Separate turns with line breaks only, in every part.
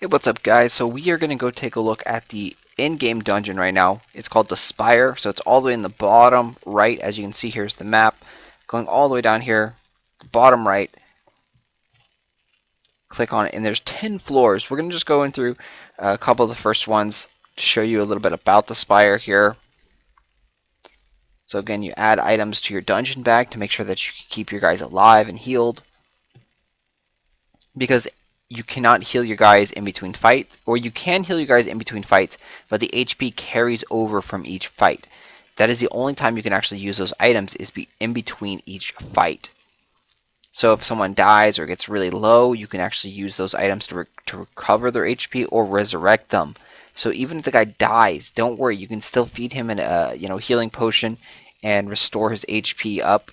Hey, what's up guys? So we are going to go take a look at the in-game dungeon right now. It's called the Spire, so it's all the way in the bottom right. As you can see, here's the map. Going all the way down here, the bottom right. Click on it, and there's 10 floors. We're going to just go in through a couple of the first ones to show you a little bit about the Spire here. So again, you add items to your dungeon bag to make sure that you can keep your guys alive and healed. Because you cannot heal your guys in between fights, or you can heal your guys in between fights, but the HP carries over from each fight. That is the only time you can actually use those items, is in between each fight. So if someone dies or gets really low, you can actually use those items to recover their HP or resurrect them. So even if the guy dies, don't worry, you can still feed him a healing potion and restore his HP up.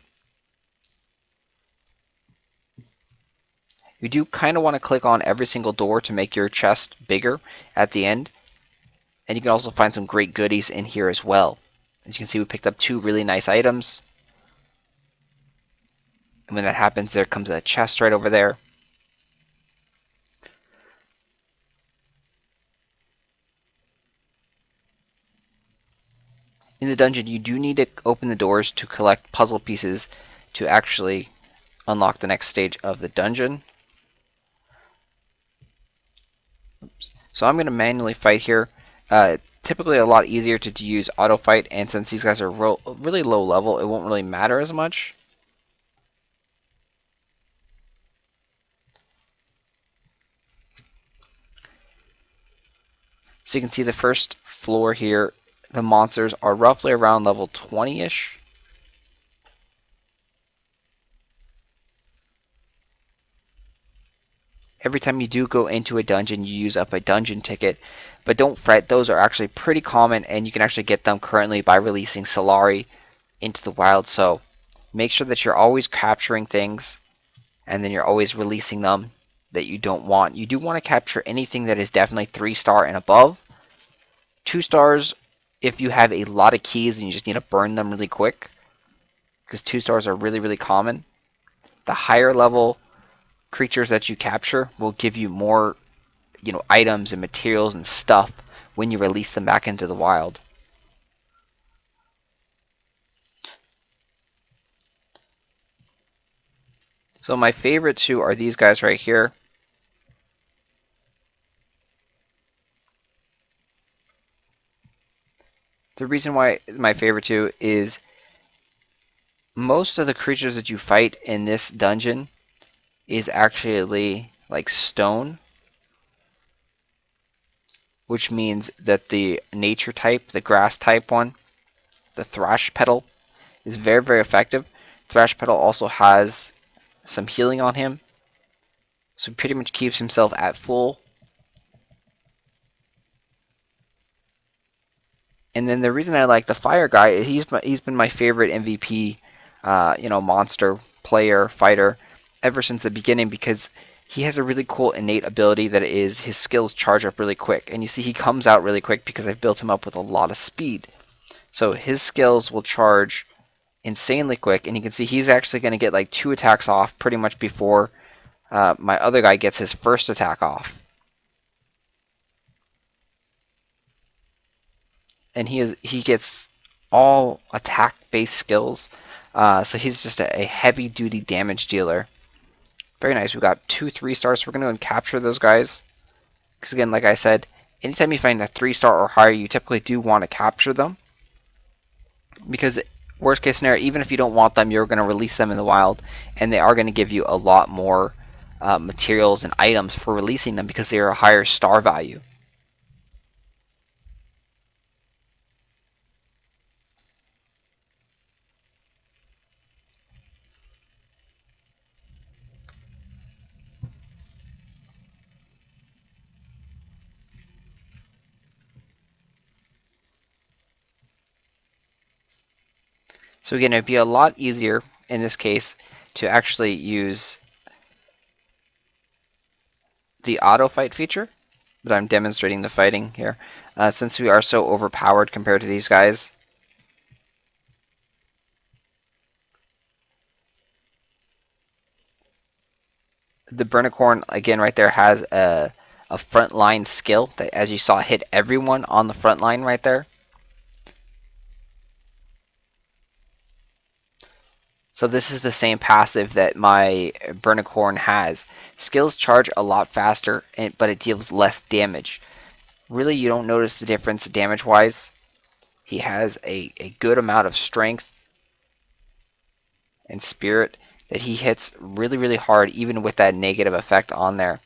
You do kind of want to click on every single door to make your chest bigger at the end. And you can also find some great goodies in here as well. As you can see, we picked up 2 really nice items. And when that happens, there comes a chest right over there. In the dungeon, you do need to open the doors to collect puzzle pieces to actually unlock the next stage of the dungeon. Oops. So I'm going to manually fight here. Typically a lot easier to use auto fight, and since these guys are really low level, it won't really matter as much. So you can see the first floor here, the monsters are roughly around level 20-ish. Every time you do go into a dungeon, you use up a dungeon ticket, but don't fret, those are actually pretty common, and you can actually get them currently by releasing Solari into the wild. So make sure that you're always capturing things, and then you're always releasing them that you don't want. You do want to capture anything that is definitely 3-star and above. 2 stars if you have a lot of keys and you just need to burn them really quick, because 2 stars are really common. The higher level creatures that you capture will give you more items and materials and stuff when you release them back into the wild. So my favorite 2 are these guys right here. The reason why my favorite 2 is most of the creatures that you fight in this dungeon is actually like stone, which means that the nature type, the grass type one, the thrash petal, is very effective. Thrash petal also has some healing on him, so he pretty much keeps himself at full. And then the reason I like the fire guy, he's been my favorite MVP, monster player fighter ever since the beginning, because he has a really cool innate ability that is his skills charge up really quick. And you see he comes out really quick because I've built him up with a lot of speed. So his skills will charge insanely quick, and you can see he's actually going to get like 2 attacks off pretty much before my other guy gets his first attack off. And he gets all attack based skills, so he's just a heavy duty damage dealer. Very nice. We got 2 3-stars, so we're going to go and capture those guys, because again, like I said, anytime you find a 3-star or higher, you typically do want to capture them, because worst case scenario, even if you don't want them, you're going to release them in the wild, and they are going to give you a lot more materials and items for releasing them, because they are a higher star value. So again, it'd be a lot easier in this case to actually use the auto fight feature, but I'm demonstrating the fighting here, since we are so overpowered compared to these guys. The Burnicorn, again, right there has a a frontline skill that, as you saw, hit everyone on the front line right there. So this is the same passive that my Burnicorn has. Skills charge a lot faster, but it deals less damage. Really, you don't notice the difference damage-wise. He has a good amount of strength and spirit that he hits really, really hard, even with that negative effect on there.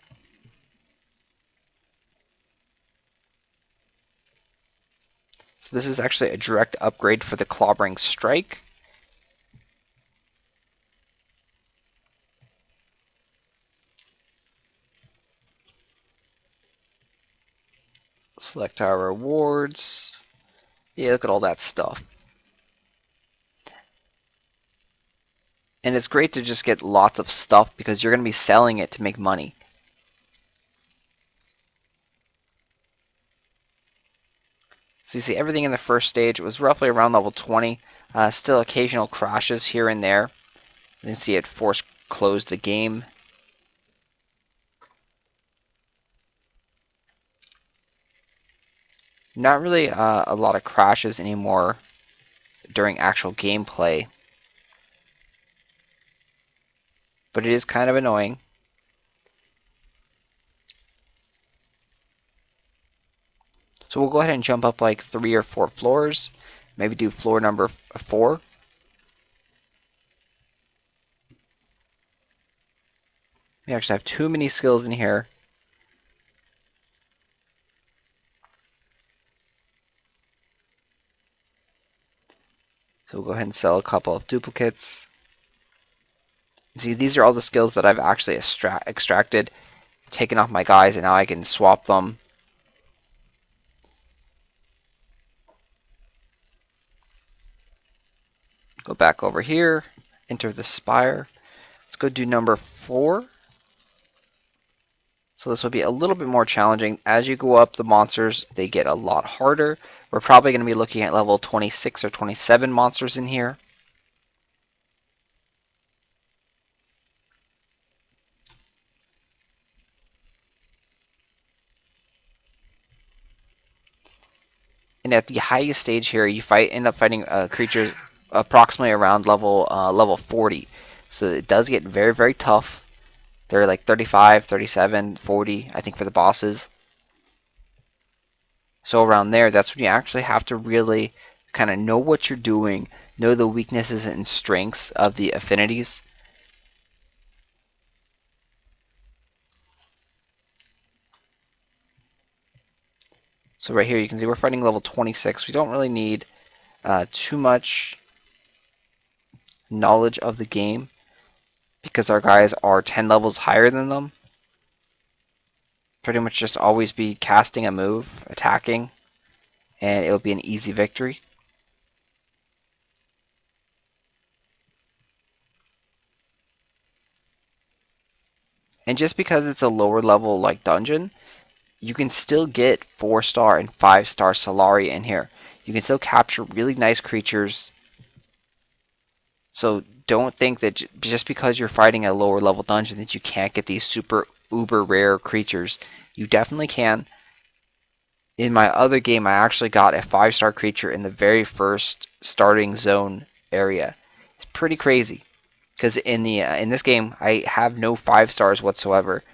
So this is actually a direct upgrade for the Clobbering Strike. Select our rewards. Yeah, look at all that stuff. And it's great to just get lots of stuff because you're going to be selling it to make money. So you see everything in the first stage was roughly around level 20. Still occasional crashes here and there. You can see it force closed the game. Not really a lot of crashes anymore during actual gameplay. But it is kind of annoying. So we'll go ahead and jump up like 3 or 4 floors. Maybe do floor number 4. We actually have too many skills in here. So we'll go ahead and sell a couple of duplicates. See, these are all the skills that I've actually extracted, taken off my guys, and now I can swap them. Go back over here, enter the spire. Let's go do number 4. So this will be a little bit more challenging. As you go up, the monsters, they get a lot harder. We're probably going to be looking at level 26 or 27 monsters in here. And at the highest stage here, you end up fighting creatures approximately around level 40. So it does get very, very tough. They're like 35, 37, 40, I think, for the bosses. So around there, that's when you actually have to really kind of know what you're doing, know the weaknesses and strengths of the affinities. So right here, you can see we're fighting level 26. We don't really need too much knowledge of the game because our guys are 10 levels higher than them. Pretty much just always be casting a move, attacking, and it'll be an easy victory. And just because it's a lower level like dungeon, you can still get 4-star and 5-star Solari in here. You can still capture really nice creatures. So don't think that just because you're fighting a lower level dungeon that you can't get these super uber rare creatures. You definitely can. In my other game, I actually got a 5-star creature in the very first starting zone area. It's pretty crazy because in this game I have no 5 stars whatsoever.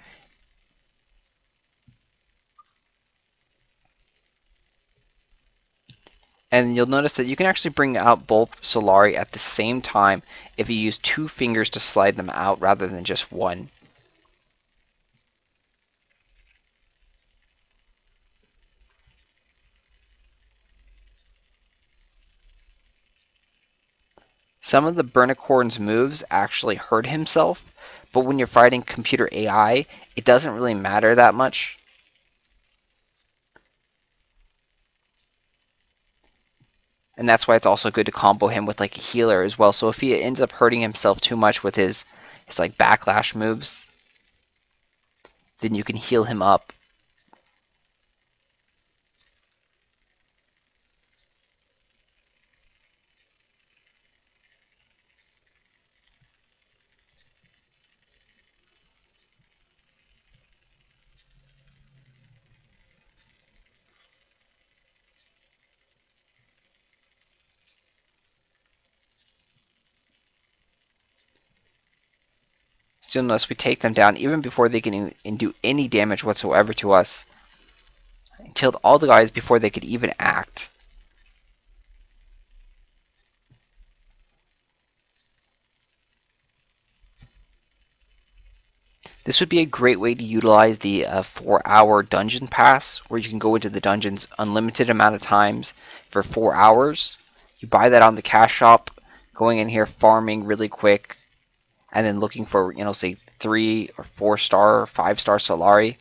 And you'll notice that you can actually bring out both Solari at the same time if you use 2 fingers to slide them out rather than just 1. Some of the Burnicorn's moves actually hurt himself, but when you're fighting computer AI, it doesn't really matter that much. And that's why it's also good to combo him with like a healer as well. So if he ends up hurting himself too much with his like backlash moves, then you can heal him up. So you'll notice we take them down even before they can do any damage whatsoever to us. Killed all the guys before they could even act. This would be a great way to utilize the 4-hour dungeon pass, where you can go into the dungeons unlimited amount of times for 4 hours. You buy that on the cash shop, going in here farming really quick, and then looking for, say 3 or 4 star or 5-star Solari.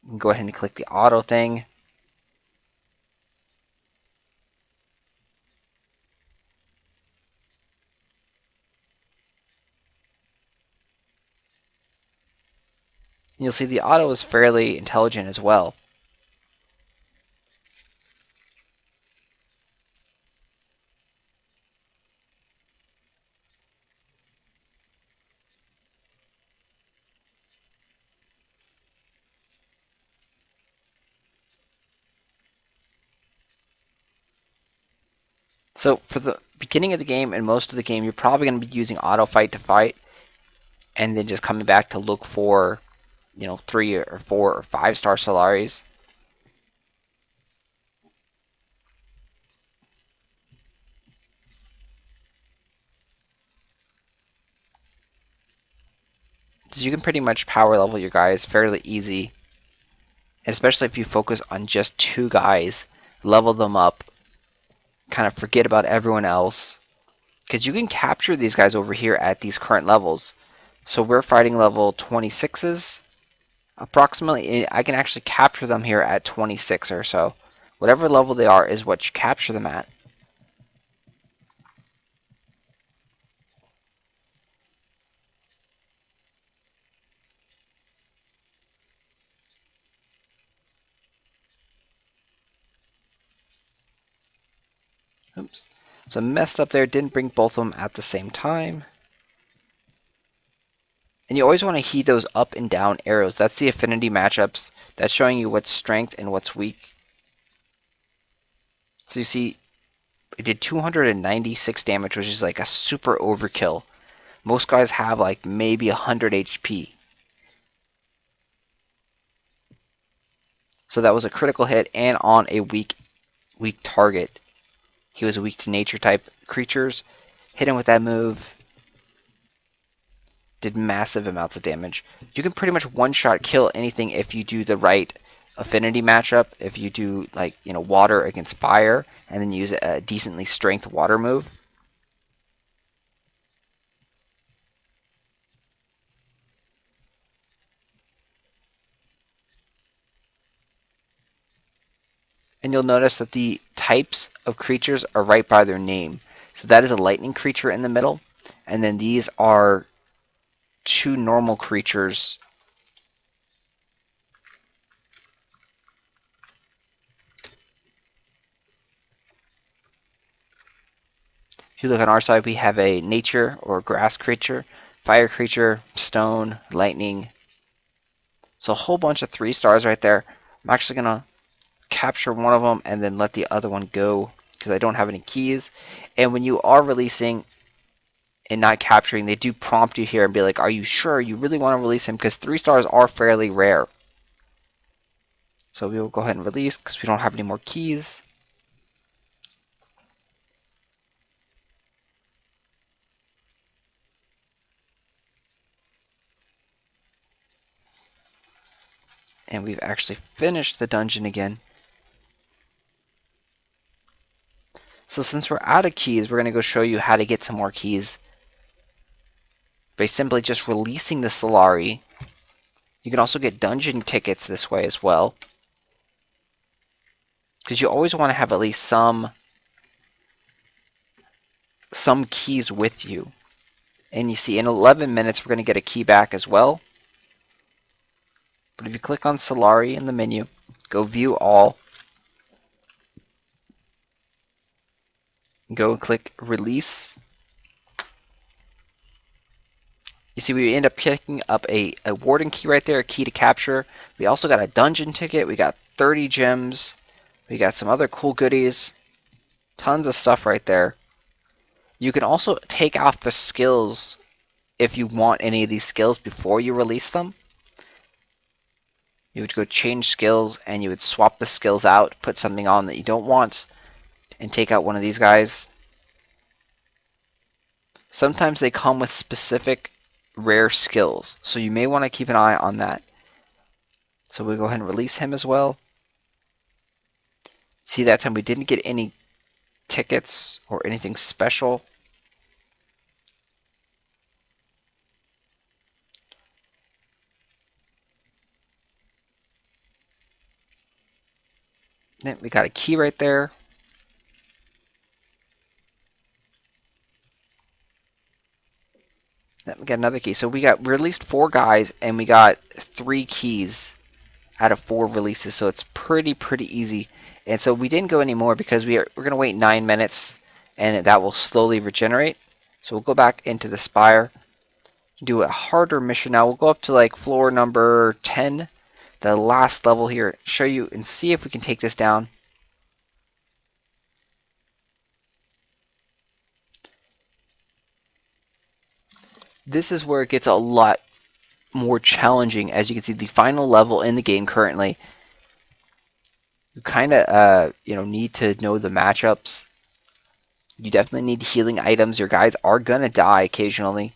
You can go ahead and click the auto thing. You'll see the auto is fairly intelligent as well. So for the beginning of the game and most of the game, you're probably going to be using auto fight to fight, and then just coming back to look for, 3 or 4 or 5-star Solaris. So you can pretty much power level your guys fairly easy, especially if you focus on just 2 guys, level them up, kind of forget about everyone else, because you can capture these guys over here at these current levels. So we're fighting level 26s approximately. I can actually capture them here at 26 or so. Whatever level they are is what you capture them at. Oops. So I messed up there, didn't bring both of them at the same time. And you always want to heed those up and down arrows. That's the affinity matchups. That's showing you what's strength and what's weak. So you see, it did 296 damage, which is like a super overkill. Most guys have like maybe 100 HP. So that was a critical hit and on a weak target. He was weak to nature type creatures. Hit him with that move. Did massive amounts of damage. You can pretty much one-shot kill anything if you do the right affinity matchup. If you do like water against fire, and then use a decently strength water move. And you'll notice that the types of creatures are right by their name. So that is a lightning creature in the middle, and then these are 2 normal creatures. If you look on our side, we have a nature or grass creature, fire creature, stone, lightning. So a whole bunch of 3 stars right there. I'm actually going to capture one of them and then let the other one go because I don't have any keys. And when you are releasing and not capturing, they do prompt you here and be like, are you sure you really want to release him? Because 3 stars are fairly rare. So we will go ahead and release because we don't have any more keys. And we've actually finished the dungeon again. So since we're out of keys, we're going to go show you how to get some more keys by simply just releasing the Solari. You can also get dungeon tickets this way as well, because you always want to have at least some keys with you. And you see in 11 minutes we're going to get a key back as well. But if you click on Solari in the menu, go view all, go and click release. You see we end up picking up a warden key right there, a key to capture. We also got a dungeon ticket, we got 30 gems, we got some other cool goodies, tons of stuff right there. You can also take off the skills if you want any of these skills before you release them, you would go change skills and you would swap the skills out, put something on that you don't want, and take out one of these guys. Sometimes they come with specific rare skills, so you may want to keep an eye on that. So we'll go ahead and release him as well. See, that time we didn't get any tickets or anything special. Then we got a key right there. Then we got another key. So we released 4 guys and we got 3 keys out of 4 releases. So it's pretty easy. And so we didn't go anymore because we're going to wait 9 minutes and that will slowly regenerate. So we'll go back into the Spire, do a harder mission now. We'll go up to like floor number 10, the last level here, show you and see if we can take this down. This is where it gets a lot more challenging. As you can see, the final level in the game currently, you kind of need to know the matchups. You definitely need healing items. Your guys are gonna die occasionally.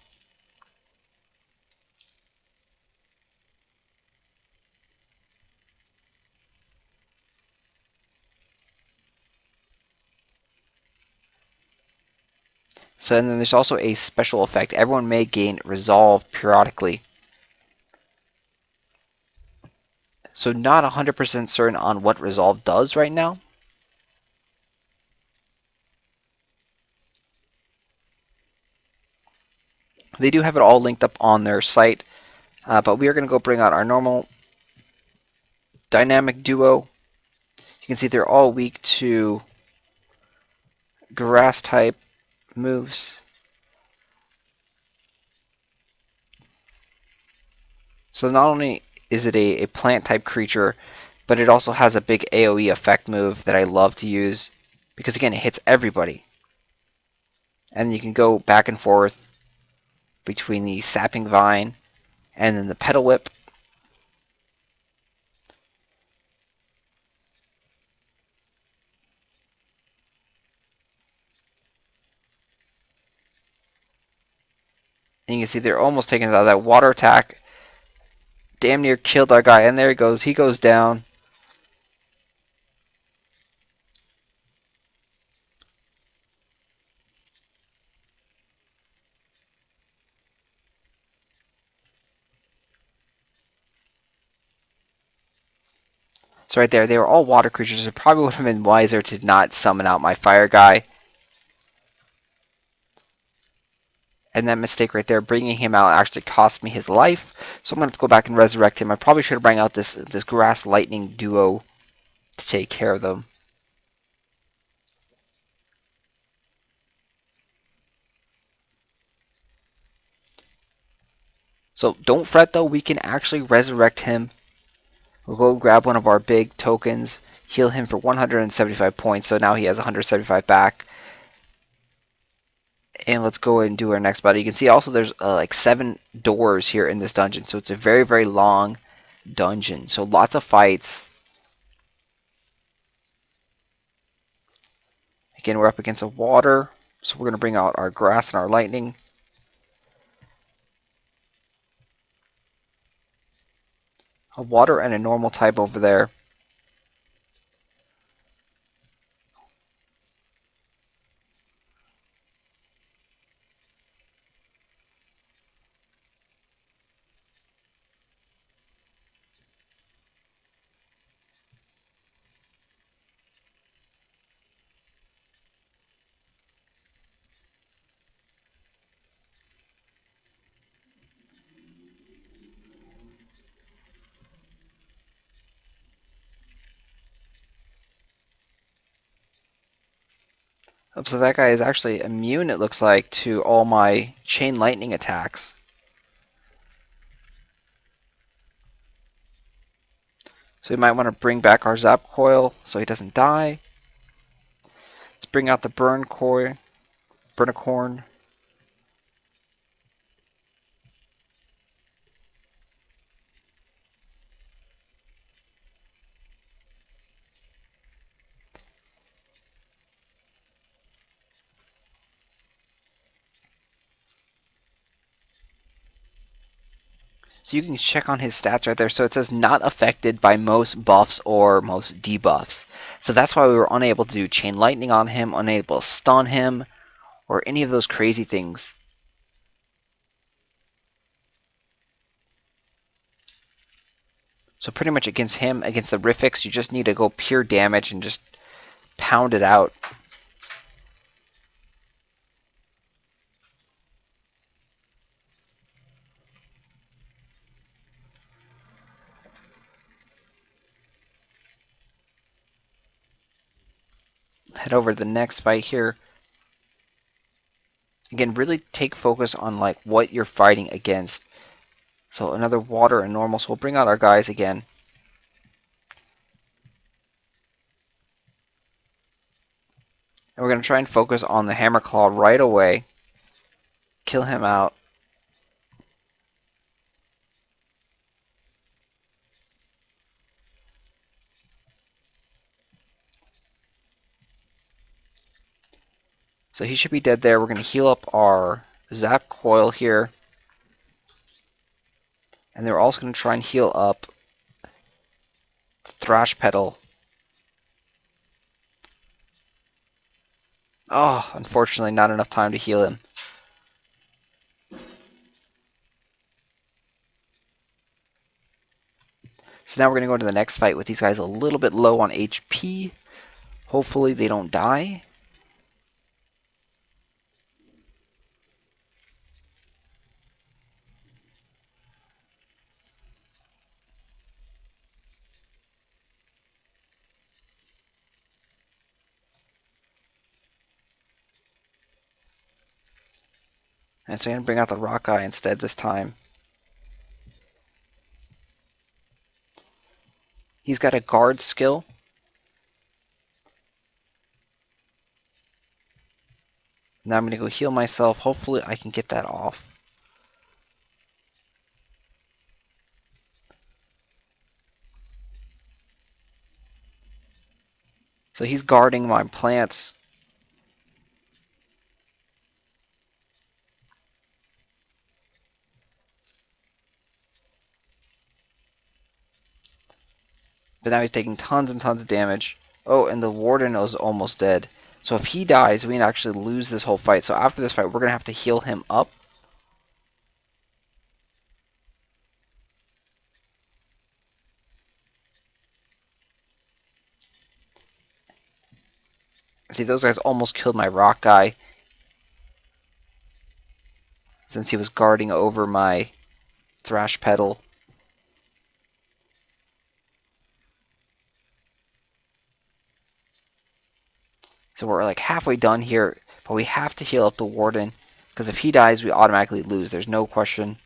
So and then there's also a special effect. Everyone may gain resolve periodically. So not 100% certain on what resolve does right now. They do have it all linked up on their site, but we are going to go bring out our normal dynamic duo. You can see they're all weak to grass type moves. So not only is it a plant type creature, but it also has a big AoE effect move that I love to use because again it hits everybody. And you can go back and forth between the sapping vine and then the petal whip. And you can see they're almost taking us out. That water attack damn near killed our guy, and there he goes down. So right there, they were all water creatures. It probably would have been wiser to not summon out my fire guy. And that mistake right there, bringing him out, actually cost me his life. So I'm going to have to go back and resurrect him. I probably should have brought out this grass lightning duo to take care of them. So don't fret though, we can actually resurrect him. We'll go grab one of our big tokens, heal him for 175 points, so now he has 175 back. And let's go and do our next battle. You can see also there's like 7 doors here in this dungeon, so it's a very long dungeon. So lots of fights. Again, we're up against a water, so we're going to bring out our grass and our lightning. A water and a normal type over there. Oh, so that guy is actually immune, it looks like, to all my chain lightning attacks. So we might want to bring back our zap coil so he doesn't die. Let's bring out the burn coil, burnicorn. So you can check on his stats right there. So it says not affected by most buffs or most debuffs. So that's why we were unable to do Chain Lightning on him, unable to stun him, or any of those crazy things. So pretty much against him, against the Riffics, you just need to go pure damage and just pound it out. Head over to the next fight here. Again, really take focus on like what you're fighting against. So another water and normal. So we'll bring out our guys again. And we're going to try and focus on the Hammer Claw right away. Kill him out. So he should be dead there. We're going to heal up our Zap Coil here. And they're also going to try and heal up the Thrash Petal. Oh, unfortunately not enough time to heal him. So now we're going to go into the next fight with these guys a little bit low on HP. Hopefully they don't die. And so I'm going to bring out the Rock Guy instead this time. He's got a guard skill. Now I'm going to go heal myself. Hopefully I can get that off. So he's guarding my plants. But now he's taking tons and tons of damage. Oh, and the Warden is almost dead. So if he dies, we can actually lose this whole fight. So after this fight, we're going to have to heal him up. See, those guys almost killed my Rock Guy, since he was guarding over my Thrash Petal. So we're like halfway done here, but we have to heal up the Warden, because if he dies, we automatically lose. There's no question.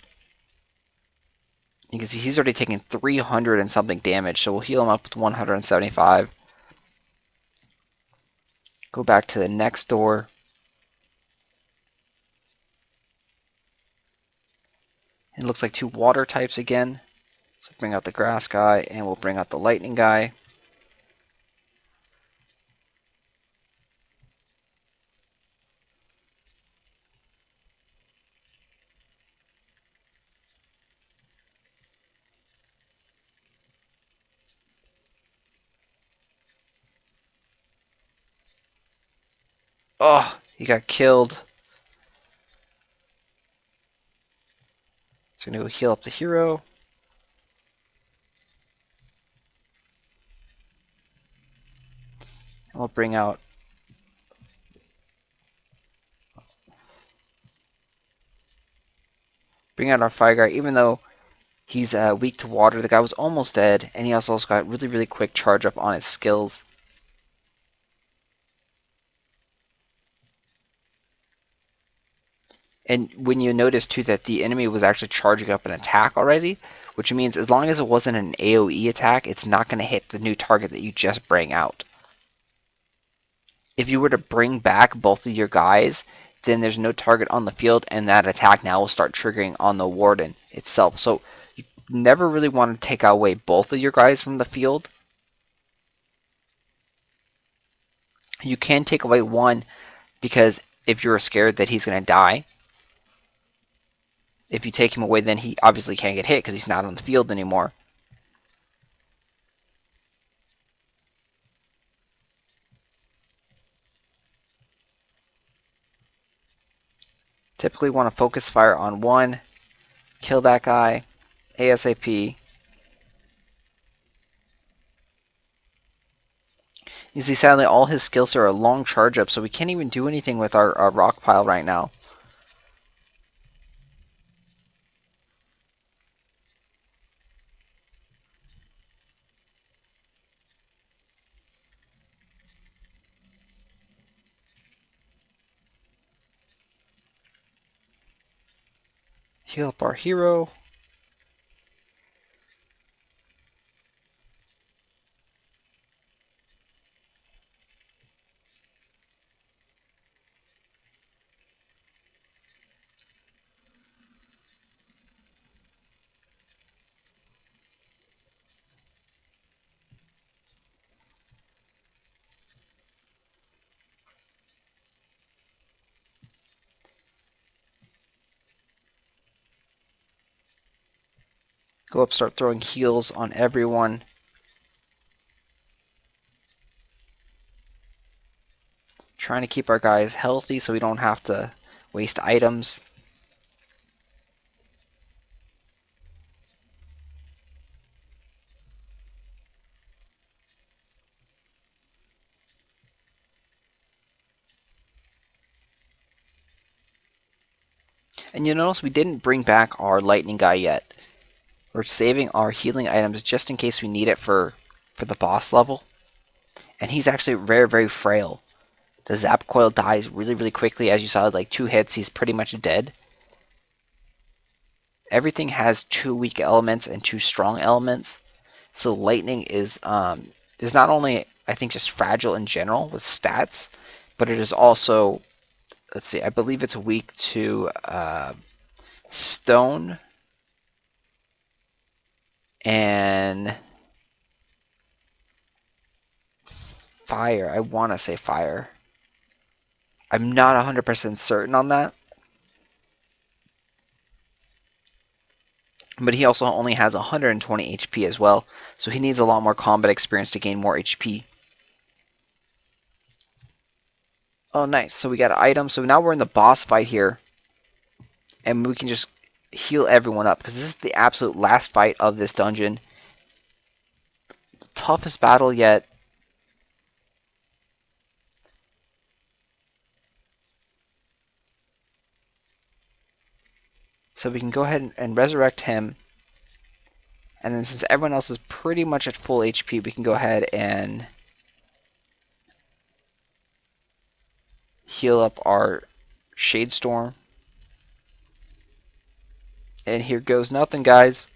You can see he's already taken 300 and something damage, so we'll heal him up with 175. Go back to the next door. It looks like two water types again. So bring out the grass guy, and we'll bring out the lightning guy. Oh, he got killed. So I'm going to go heal up the hero. And we'll bring out our fire guy. Even though he's weak to water, the guy was almost dead, and he also got really, really quick charge up on his skills. And when you notice too that the enemy was actually charging up an attack already, which means as long as it wasn't an AoE attack, it's not going to hit the new target that you just bring out. If you were to bring back both of your guys, then there's no target on the field, and that attack now will start triggering on the Warden itself. So you never really want to take away both of your guys from the field. You can take away one, because if you're scared that he's going to die, If you take him away, then he obviously can't get hit because he's not on the field anymore. Typically want to focus fire on one, kill that guy ASAP. You see, sadly, all his skills are a long charge up, so we can't even do anything with our rock pile right now. Heal up our hero. Go up, start throwing heals on everyone. Trying to keep our guys healthy so we don't have to waste items. And you notice we didn't bring back our lightning guy yet. We're saving our healing items just in case we need it for the boss level. And he's actually very, very frail. The zap coil dies really, really quickly. As you saw, like 2 hits, he's pretty much dead. Everything has 2 weak elements and 2 strong elements. So lightning is not only, I think, just fragile in general with stats, but it is also, let's see, I believe it's weak to stone and fire. I want to say fire. I'm not 100% certain on that. But he also only has 120 HP as well, so he needs a lot more combat experience to gain more HP. Oh, nice. So we got an item. So now we're in the boss fight here. And we can just heal everyone up, because this is the absolute last fight of this dungeon. Toughest battle yet. So we can go ahead and resurrect him. And then since everyone else is pretty much at full HP, we can go ahead and heal up our Shadestorm. And here goes nothing, guys.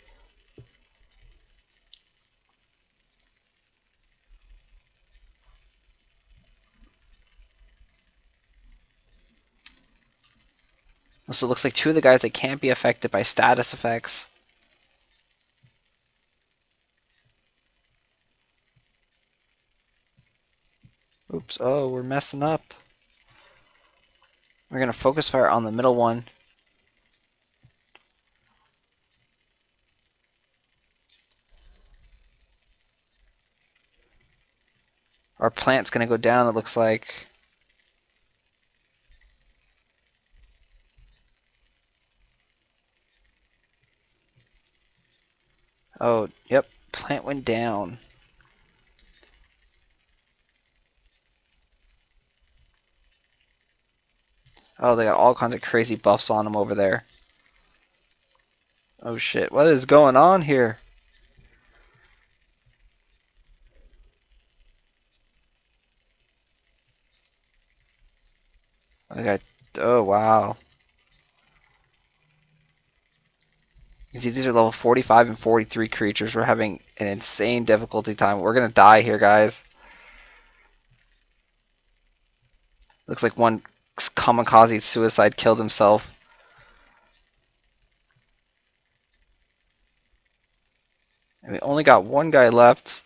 So it looks like 2 of the guys that can't be affected by status effects. Oops, oh, we're messing up. We're going to focus fire on the middle one. Our plant's going to go down, it looks like. Oh, yep, plant went down. Oh, they got all kinds of crazy buffs on them over there. Oh shit, what is going on here? I got, oh wow. You see, these are level 45 and 43 creatures. We're having an insane difficulty time. We're gonna die here, guys. Looks like one kamikaze suicide killed himself. And we only got one guy left.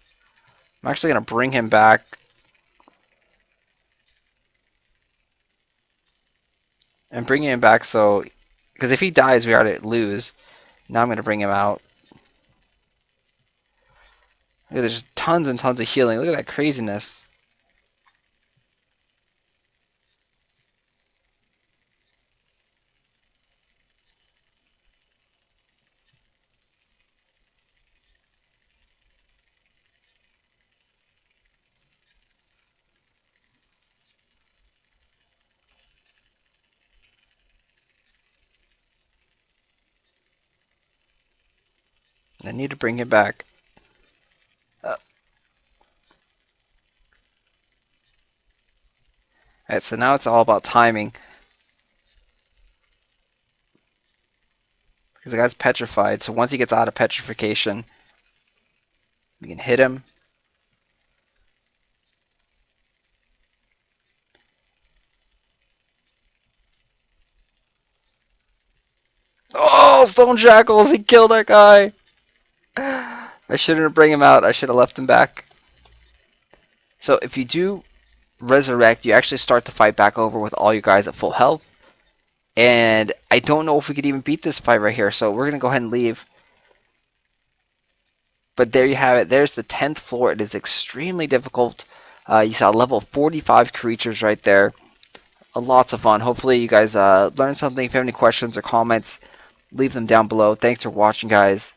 I'm actually gonna bring him back. And bringing him back so Because if he dies, we already lose. Now I'm going to bring him out. Look, there's tons and tons of healing. Look at that craziness. I need to bring him back. Alright, so now it's all about timing. Because the guy's petrified, so once he gets out of petrification, we can hit him. Oh, Stone Shackles! He killed that guy! I shouldn't bring him out. I should have left him back. So if you do resurrect, you actually start the fight back over with all you guys at full health. And I don't know if we could even beat this fight right here, so we're going to go ahead and leave. But there you have it. There's the 10th floor. It is extremely difficult. You saw level 45 creatures right there. Lots of fun. Hopefully you guys learned something. If you have any questions or comments, leave them down below. Thanks for watching, guys.